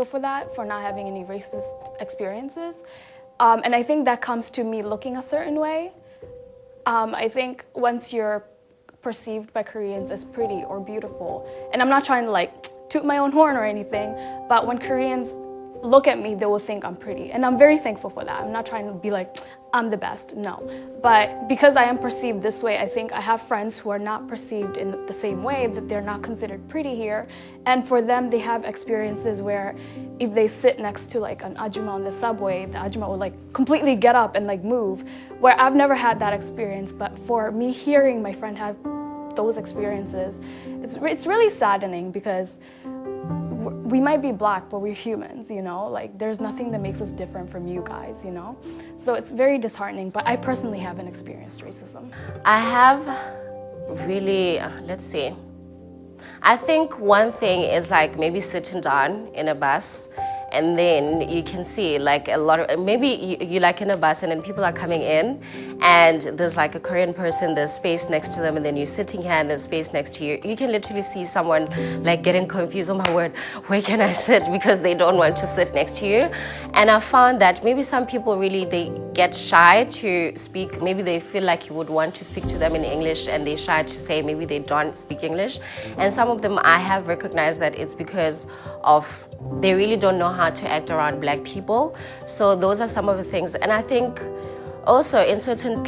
thankful for that, for not having any racist experiences. And I think that comes to me looking a certain way. I think once you're perceived by Koreans as pretty or beautiful, and I'm not trying to like toot my own horn or anything, but when Koreans look at me, they will think I'm pretty. And I'm very thankful for that. I'm not trying to be like, I'm the best, no. But because I am perceived this way, I think I have friends who are not perceived in the same way, that they're not considered pretty here. And for them, they have experiences where if they sit next to like an ajumma on the subway, the ajumma will like completely get up and like move, where I've never had that experience. But for me hearing my friend has those experiences, it's really saddening, because we might be black, but we're humans, you know? Like, there's nothing that makes us different from you guys, you know? So it's very disheartening, but I personally haven't experienced racism. I have really, let's see. I think one thing is like maybe sitting down in a bus, and then you can see like a lot of, maybe you like in a bus and then people are coming in and there's like a Korean person, there's space next to them, and then you're sitting here and there's space next to you. You can literally see someone like getting confused, oh my word, where can I sit? Because they don't want to sit next to you. And I found that maybe some people really, they get shy to speak. Maybe they feel like you would want to speak to them in English and they're shy to say maybe they don't speak English. And some of them I have recognized that it's because of they really don't know how to act around black people. So those are some of the things. And I think also in certain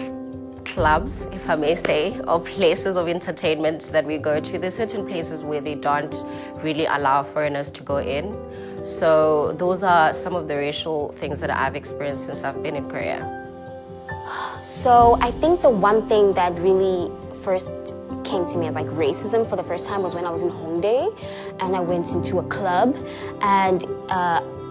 clubs, if I may say, or places of entertainment that we go to, there's certain places where they don't really allow foreigners to go in. So those are some of the racial things that I've experienced since I've been in Korea. So I think the one thing that really first came to me as like racism for the first time was when I was in Hongdae, and I went into a club, and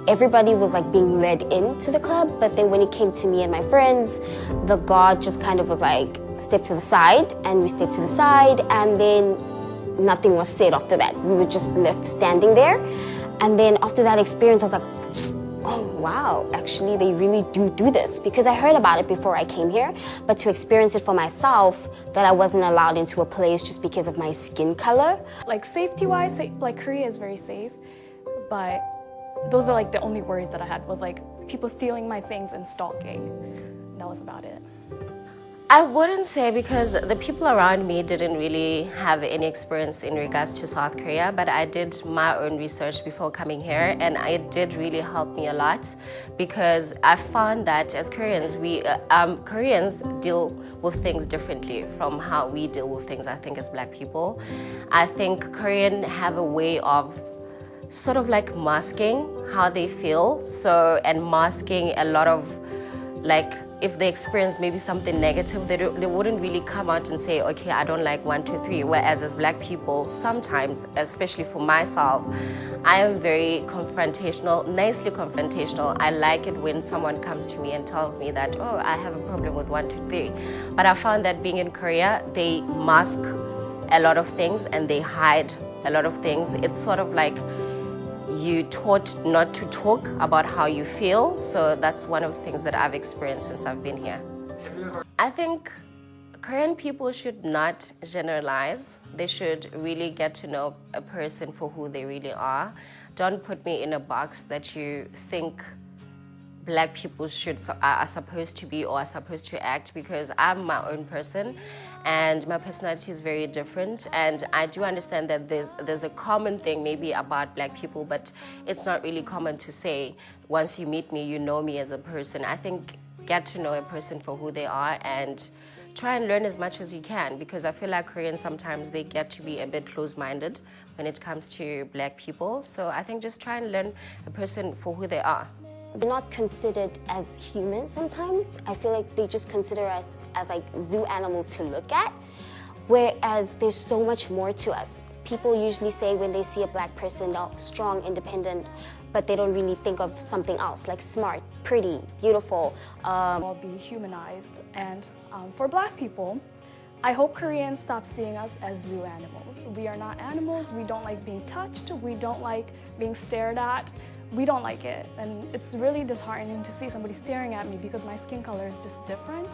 everybody was like being led into the club, but then when it came to me and my friends, the guard just kind of was like, step to the side, and we stepped to the side, and then nothing was said after that. We were just left standing there. And then after that experience, I was like, oh wow, actually they really do this, because I heard about it before I came here, but to experience it for myself, that I wasn't allowed into a place just because of my skin color. Like safety-wise, like Korea is very safe, but those are like the only worries that I had, was like people stealing my things and stalking. That was about it. I wouldn't say, because the people around me didn't really have any experience in regards to South Korea, but I did my own research before coming here, and it did really help me a lot, because I found that as Koreans, Koreans deal with things differently from how we deal with things, I think, as black people. I think Koreans have a way of sort of like masking how they feel, and masking a lot of, like, if they experience maybe something negative, they wouldn't really come out and say, okay, I don't like 1, 2, 3. Whereas as black people, sometimes, especially for myself, I am very confrontational, nicely confrontational. I like it when someone comes to me and tells me that, oh, I have a problem with 1, 2, 3. But I found that being in Korea, they mask a lot of things and they hide a lot of things. It's sort of like you taught not to talk about how you feel. So that's one of the things that I've experienced since I've been here. I think Korean people should not generalize. They should really get to know a person for who they really are. Don't put me in a box that you think black people are supposed to be or are supposed to act, because I'm my own person and my personality is very different, and I do understand that there's a common thing maybe about black people, but it's not really common to say once you meet me, you know me as a person. I think get to know a person for who they are and try and learn as much as you can, because I feel like Koreans sometimes they get to be a bit close-minded when it comes to black people. So I think just try and learn a person for who they are. We're not considered as humans sometimes. I feel like they just consider us as like zoo animals to look at, whereas there's so much more to us. People usually say when they see a black person, they're strong, independent, but they don't really think of something else, like smart, pretty, beautiful. All be humanized. And for black people, I hope Koreans stop seeing us as zoo animals. We are not animals. We don't like being touched. We don't like being stared at. We don't like it, and it's really disheartening to see somebody staring at me because my skin color is just different.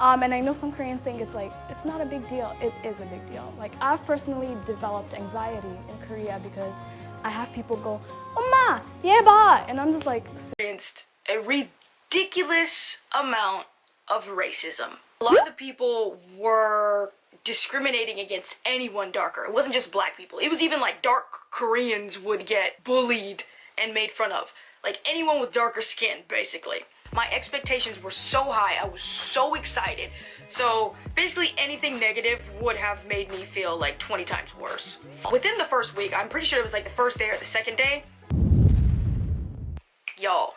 And I know some Koreans think it's like, it's not a big deal. It is a big deal. Like, I've personally developed anxiety in Korea because I have people go, "Oma, yeah, ba," and I'm just like. Experienced a ridiculous amount of racism. A lot of the people were discriminating against anyone darker. It wasn't just black people. It was even like dark Koreans would get bullied and made fun of. Like anyone with darker skin, basically. My expectations were so high. I was so excited. So basically anything negative would have made me feel like 20 times worse. Within the first week, I'm pretty sure it was like the first day or the second day, y'all,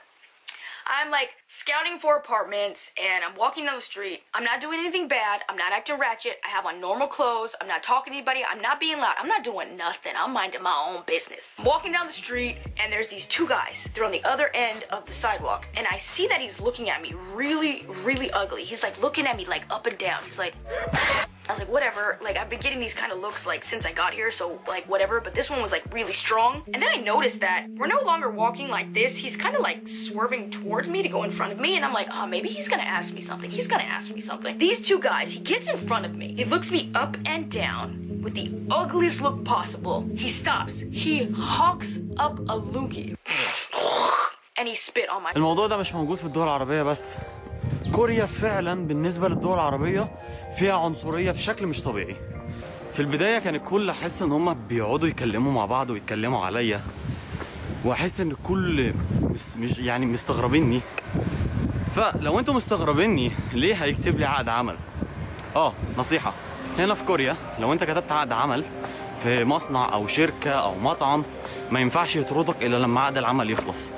I'm like scouting for apartments and I'm walking down the street. I'm not doing anything bad. I'm not acting ratchet. I have on normal clothes. I'm not talking to anybody. I'm not being loud. I'm not doing nothing. I'm minding my own business. I'm walking down the street and there's these two guys. They're on the other end of the sidewalk and I see that he's looking at me really, really ugly. He's like looking at me like up and down. He's like, I was like, whatever, like I've been getting these kind of looks like since I got here, so like whatever, but this one was like really strong. And then I noticed that we're no longer walking like this. He's kind of like swerving towards me to go in front of me, and I'm like, oh, maybe he's gonna ask me something. He's gonna ask me something. These two guys, he gets in front of me. He looks me up and down with the ugliest look possible. He stops. He hawks up a loogie. And he spit on my... الموضوع ده مش موجود في الدول العربية بس. كوريا فعلا بالنسبة للدول العربية فيها عنصرية بشكل مش طبيعي. في البداية كان الكل أحس إن هما بيقعدوا يتكلموا مع بعض ويتكلموا عليا، وأحس إن الكل مش يعني مستغربيني. فلو أنتم مستغربيني ليه هيكتب لي عقد عمل؟ نصيحة، هنا في كوريا لو أنت كتبت عقد عمل في مصنع أو شركة أو مطعم ما ينفعش يطردك إلا لما عقد العمل يخلص.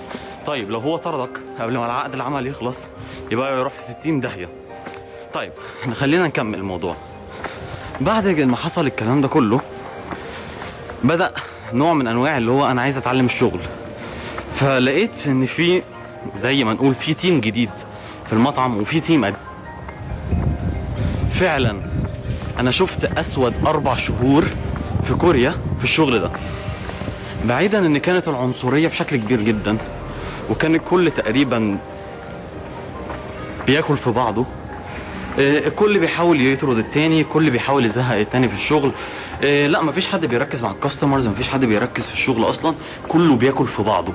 طيب لو هو طردك قبل ما العقد العمل يخلص يبقى يروح في 60 داهية. طيب خلينا نكمل الموضوع. بعد ما حصل الكلام ده كله بدأ نوع من انواع اللي هو انا عايز اتعلم الشغل، فلقيت ان في زي ما نقول في تيم جديد في المطعم وفي تيم قديم. فعلا انا شفت اسود 4 شهور في كوريا في الشغل ده، بعيدا ان كانت العنصرية بشكل كبير جدا وكان الكل تقريبا بياكل في بعضه. الكل بيحاول يطرد التاني، الكل بيحاول يزهق التاني في الشغل. لا مفيش حد بيركز مع الكاستمرز، مفيش حد بيركز في الشغل اصلا، كله بياكل في بعضه.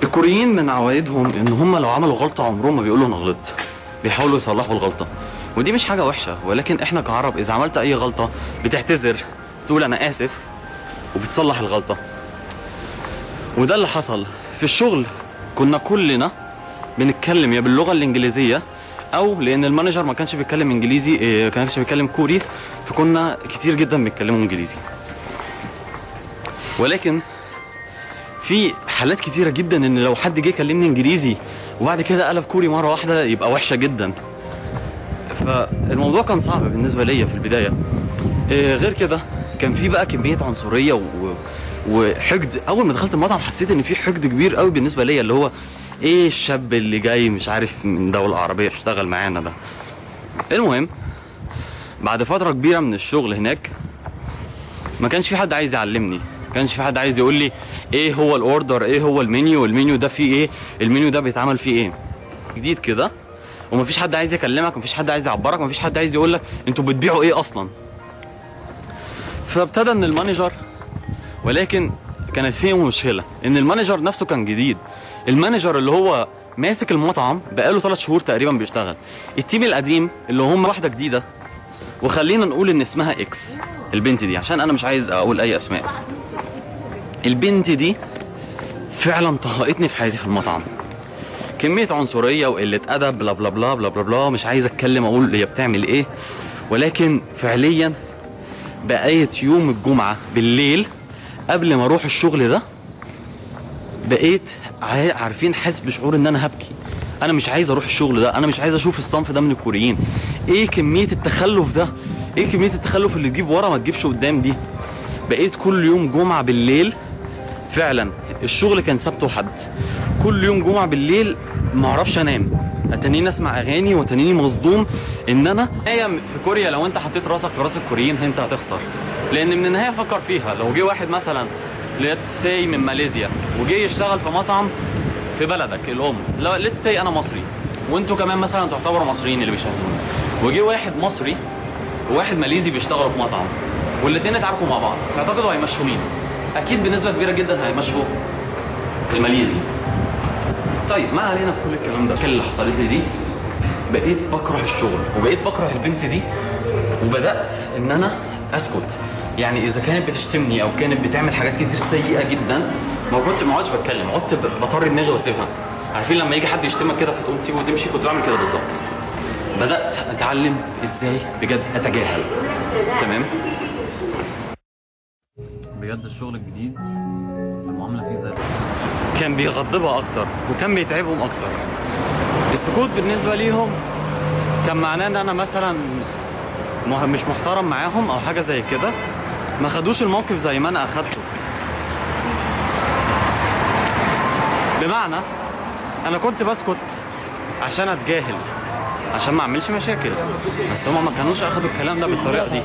الكوريين من عوايدهم ان هم لو عملوا غلطه عمرهم ما بيقولوا انا غلطت، بيحاولوا يصلحوا الغلطه، ودي مش حاجه وحشه، ولكن احنا كعرب اذا عملت اي غلطه بتعتذر، تقول انا اسف وبتصلح الغلطه. وده اللي حصل في الشغل. كنا كلنا بنتكلم يا باللغه الانجليزيه او لان المانجر ما كانش بيتكلم انجليزي، ما كانش بيتكلم كوري، فكنا كتير جدا بنتكلموا انجليزي. ولكن في حالات كتيره جدا ان لو حد جه يكلمني انجليزي وبعد كده قلب كوري مره واحده يبقى وحشه جدا. فالموضوع كان صعب بالنسبه ليا في البدايه. غير كده كان في بقى كميه عنصريه وحقد. اول ما دخلت المطعم حسيت ان في حقد كبير قوي بالنسبه ليا، اللي هو ايه الشاب اللي جاي مش عارف من دولة عربية يشتغل معانا ده. المهم بعد فترة كبيرة من الشغل هناك ما كانش في حد عايز يعلمني، ما كانش في حد عايز يقول لي ايه هو الاوردر، ايه هو المنيو، والمنيو ده فيه ايه، المنيو ده بيتعمل فيه ايه. جديد كده ومفيش حد عايز يكلمك، مفيش حد عايز يعبرك، مفيش حد عايز يقول لك انتوا بتبيعوا ايه اصلا. فابتدى ان المانجر، ولكن كانت فيه مشكلة ان المانجر نفسه كان جديد. المانجر اللي هو ماسك المطعم بقاله 3 شهور تقريبا بيشتغل. التيم القديم اللي هم واحده جديده، وخلينا نقول ان اسمها اكس البنت دي عشان انا مش عايز اقول اي اسماء. البنت دي فعلا طهقتني في حياتي في المطعم. كميه عنصريه وقله ادب بلا بلا بلا بلا بلا بلا، مش عايز اتكلم اقول هي بتعمل ايه. ولكن فعليا بقيت يوم الجمعه بالليل قبل ما اروح الشغل ده بقيت عارفين حاسس بشعور ان انا هبكي. انا مش عايز اروح الشغل ده، انا مش عايز اشوف الصنف ده من الكوريين. ايه كميه التخلف ده، ايه كميه التخلف اللي تجيب ورا ما تجيبش قدام دي. بقيت كل يوم جمعه بالليل، فعلا الشغل كان سبت وحد، كل يوم جمعه بالليل ما اعرفش انام، اتنيني اسمع اغاني وتنيني مصدوم ان انا في كوريا. لو انت حطيت راسك في راس الكوريين انت هتخسر، لان من النهايه فكر فيها. لو جه واحد مثلا ليتس سي من ماليزيا وجي يشتغل في مطعم في بلدك الام، لا ليتس سي انا مصري وانتوا كمان مثلا تعتبروا مصريين اللي بيشتغلوا، وجي واحد مصري وواحد ماليزي بيشتغلوا في مطعم والاثنين اتعاركوا مع بعض، تعتقدوا هيمشوا مين؟ اكيد بنسبه كبيره جدا هيمشوا الماليزي. طيب ما علينا بكل الكلام ده. اللي حصلت لي دي بقيت بكره الشغل وبقيت بكره البنت دي، وبدات ان انا اسكت. يعني اذا كانت بتشتمني او كانت بتعمل حاجات كتير سيئه جدا ما اقعدش بتكلم، قعدت بطر دماغي واسيبها. عارفين لما يجي حد يشتمك كده فتقوم تسيبه وتمشي؟ كنت بعمل كده بالظبط. بدات اتعلم ازاي بجد اتجاهل. تمام. بجد الشغل الجديد المعامله فيه زي كان بيغضبها اكتر وكان بيتعبهم اكتر. السكوت بالنسبه ليهم كان معناه ان انا مثلا مش محترم معاهم او حاجه زي كده. ما خدوش الموقف زي ما انا اخدته. بمعنى انا كنت بسكت عشان اتجاهل، عشان ما اعملش مشاكل، بس هم ما كانوش اخدوا الكلام ده بالطريقه دي.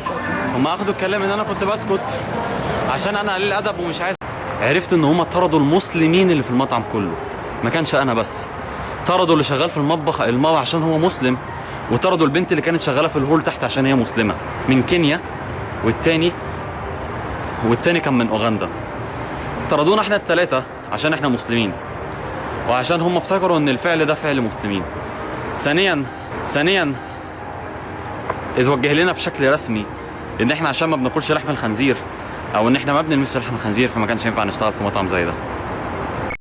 هم اخدوا الكلام ان انا كنت بسكت عشان انا قليل الادب ومش عايز. عرفت ان هم طردوا المسلمين اللي في المطعم كله، ما كانش انا بس. طردوا اللي شغال في المطبخ عشان هو مسلم، وطردوا البنت اللي كانت شغاله في الهول تحت عشان هي مسلمه من كينيا، والتاني كان من اوغندا. طردونا احنا الثلاثه عشان احنا مسلمين، وعشان هم افتكروا ان الفعل ده فعل مسلمين. ثانيا اتوجه لنا بشكل رسمي ان احنا عشان ما بناكلش لحم الخنزير او ان احنا ما بنلمس لحم الخنزير فما كانش ينفع نشتغل في مطعم زي ده.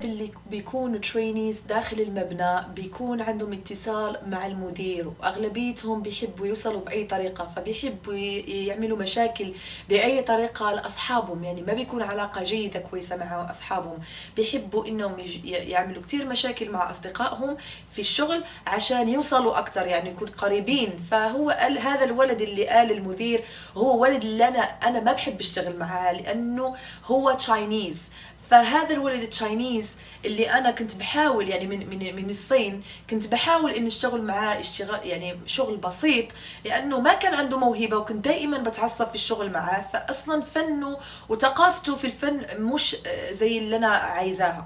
اللي بيكونوا ترينيز داخل المبنى بيكون عندهم اتصال مع المدير، واغلبيتهم بيحبوا يوصلوا باي طريقه، فبيحبوا يعملوا مشاكل باي طريقه لاصحابهم. يعني ما بيكون علاقه جيده كويسه مع اصحابهم، بيحبوا انهم يعملوا كثير مشاكل مع اصدقائهم في الشغل عشان يوصلوا اكثر، يعني يكون قريبين. فهو هذا الولد اللي قال المدير هو ولد اللي انا ما بحب اشتغل معاه لانه هو تشاينيز. فهذا الولد التشاينيز اللي انا كنت بحاول يعني من الصين كنت بحاول اني اشتغل معاه اشتغال يعني شغل بسيط، لانه ما كان عنده موهبه وكنت دائما بتعصب في الشغل معاه. فاصلا فنه وثقافته في الفن مش زي اللي انا عايزاها.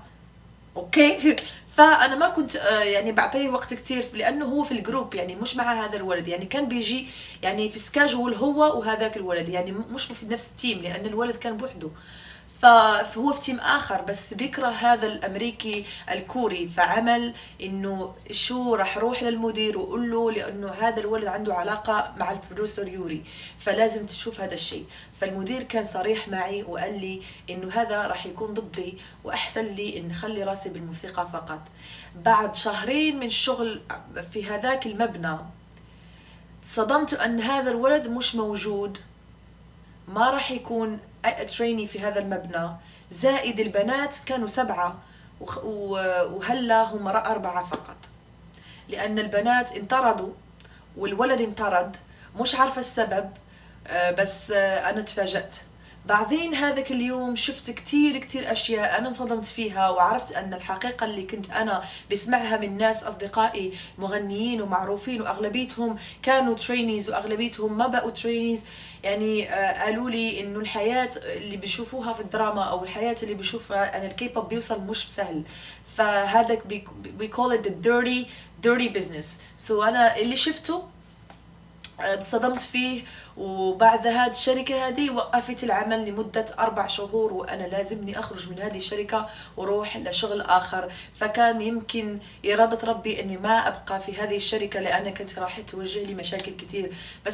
اوكي. فانا ما كنت يعني بعطيه وقت كتير لانه هو في الجروب، يعني مش مع هذا الولد. يعني كان بيجي يعني في سكاجول هو وهذاك الولد، يعني مش في نفس التيم لان الولد كان بوحده. فهو في تيم آخر بس بيكره هذا الأمريكي الكوري. فعمل إنه شو راح روح للمدير وقول له لأنه هذا الولد عنده علاقة مع البرودوسر يوري، فلازم تشوف هذا الشيء. فالمدير كان صريح معي وقال لي إنه هذا راح يكون ضدي وأحسن لي إن خلي راسي بالموسيقى فقط. بعد شهرين من الشغل في هذاك المبنى صدمت أن هذا الولد مش موجود، ما راح يكون تريني في هذا المبنى. زائد البنات كانوا 7 وهلا هم 4 فقط، لأن البنات انطردوا والولد انطرد. مش عارفة السبب بس أنا تفاجأت. بعدين هذاك اليوم شفت كتير أشياء أنا انصدمت فيها، وعرفت أن الحقيقة اللي كنت أنا بسمعها من ناس أصدقائي مغنيين ومعروفين وأغلبيتهم كانوا ترينيز وأغلبيتهم ما بقوا ترينيز. يعني قالوا لي إنه الحياة اللي بيشوفوها في الدراما أو الحياة اللي بيشوفها أن الكي بوب بيوصل مش سهل. فهذا we call it the dirty business. أنا اللي شفته صدمت فيه. وبعد هذه الشركة هذه وقفت العمل لمدة 4 شهور، وأنا لازمني أخرج من هذه الشركة وروح لشغل آخر. فكان يمكن إرادة ربي أني ما أبقى في هذه الشركة لأن كنت راح توجه لي مشاكل كتير. بس